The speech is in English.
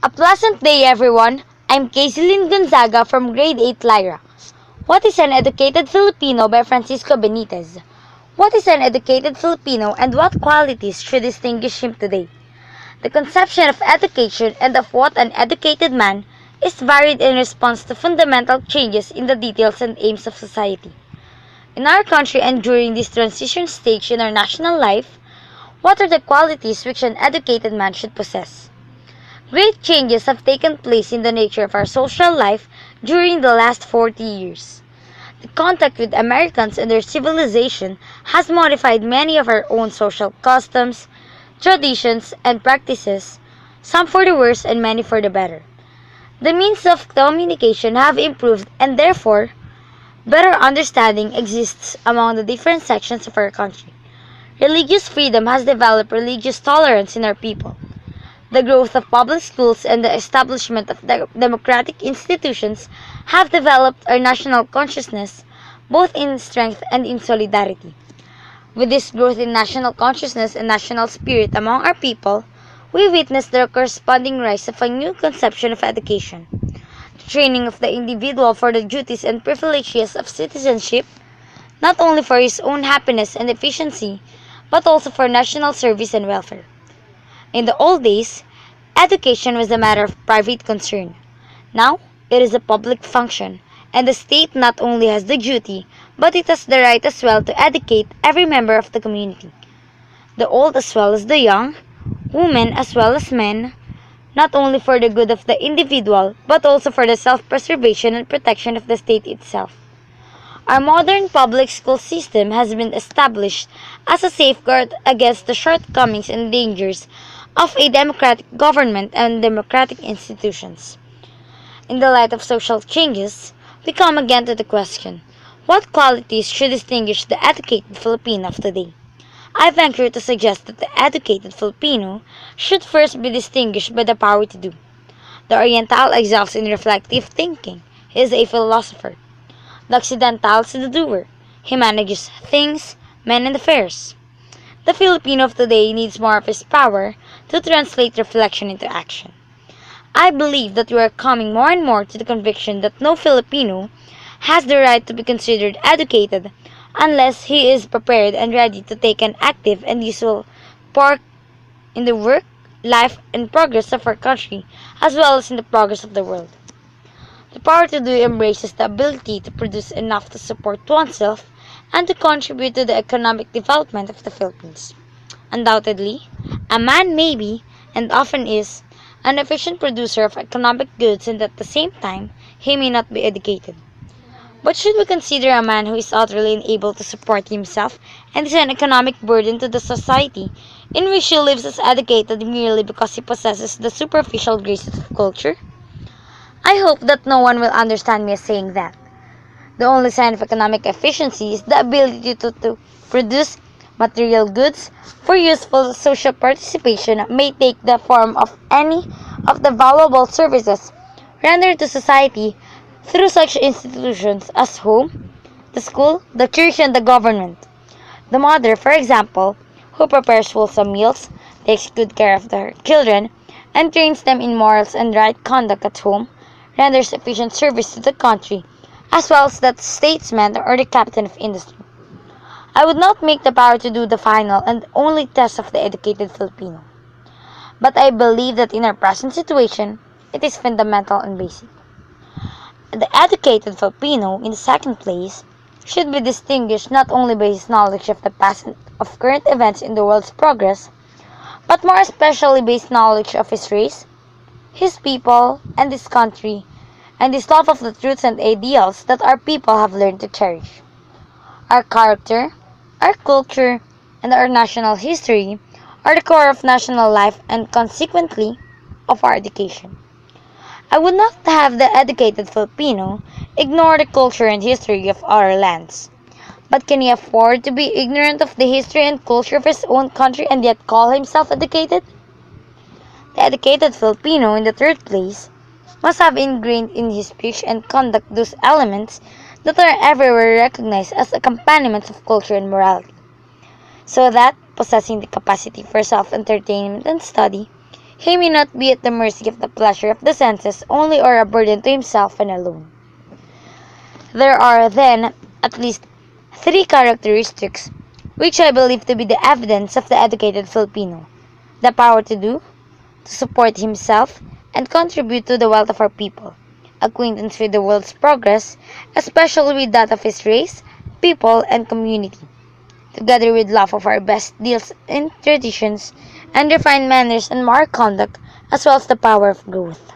A pleasant day, everyone. I'm Kaislyn Gonzaga from Grade 8 Lyra. What is an educated Filipino by Francisco Benitez? What is an educated Filipino and what qualities should distinguish him today? The conception of education and of what an educated man is varied in response to fundamental changes in the details and aims of society. In our country and during this transition stage in our national life, what are the qualities which an educated man should possess? Great changes have taken place in the nature of our social life during the last 40 years. The contact with Americans and their civilization has modified many of our own social customs, traditions, and practices, some for the worse and many for the better. The means of communication have improved and therefore, better understanding exists among the different sections of our country. Religious freedom has developed religious tolerance in our people. The growth of public schools and the establishment of democratic institutions have developed our national consciousness, both in strength and in solidarity. With this growth in national consciousness and national spirit among our people, we witness the corresponding rise of a new conception of education. The training of the individual for the duties and privileges of citizenship, not only for his own happiness and efficiency, but also for national service and welfare. In the old days, education was a matter of private concern. Now, it is a public function, and the state not only has the duty, but it has the right as well to educate every member of the community, the old as well as the young, women as well as men, not only for the good of the individual, but also for the self-preservation and protection of the state itself. Our modern public school system has been established as a safeguard against the shortcomings and dangers of a democratic government and democratic institutions. In the light of social changes, we come again to the question, what qualities should distinguish the educated Filipino of today? I venture to suggest that the educated Filipino should first be distinguished by the power to do. The Oriental excels in reflective thinking. He is a philosopher. The Occidental is the doer. He manages things, men, and affairs. The Filipino of today needs more of his power to translate reflection into action. I believe that we are coming more and more to the conviction that no Filipino has the right to be considered educated unless he is prepared and ready to take an active and useful part in the work, life, and progress of our country as well as in the progress of the world. The power to do embraces the ability to produce enough to support oneself and to contribute to the economic development of the Philippines. Undoubtedly, a man may be, and often is, an efficient producer of economic goods and at the same time, he may not be educated. But should we consider a man who is utterly unable to support himself and is an economic burden to the society in which he lives as educated merely because he possesses the superficial graces of culture? I hope that no one will understand me as saying that. The only sign of economic efficiency is the ability to produce material goods for useful social participation may take the form of any of the valuable services rendered to society through such institutions as home, the school, the church, and the government. The mother, for example, who prepares wholesome meals, takes good care of her children, and trains them in morals and right conduct at home, renders efficient service to the country, as well as that statesman or the captain of industry. I would not make the power to do the final and only test of the educated Filipino. But I believe that in our present situation, it is fundamental and basic. The educated Filipino, in the second place, should be distinguished not only by his knowledge of the past and of current events in the world's progress, but more especially by his knowledge of his race, his people, and his country, and his love of the truths and ideals that our people have learned to cherish. Our character, our culture, and our national history are the core of national life and consequently of our education. I would not have the educated Filipino ignore the culture and history of our lands. But can he afford to be ignorant of the history and culture of his own country and yet call himself educated? The educated Filipino, in the third place, must have ingrained in his speech and conduct those elements that are everywhere recognized as accompaniments of culture and morality, so that, possessing the capacity for self-entertainment and study, He may not be at the mercy of the pleasure of the senses only or a burden to himself and alone. There are, then, at least three characteristics which I believe to be the evidence of the educated Filipino: the power to do, to support himself, and contribute to the wealth of our people, acquaintance with the world's progress, especially with that of his race, people, and community, together with love of our best deals in traditions, and refined manners and moral conduct, as well as the power of growth.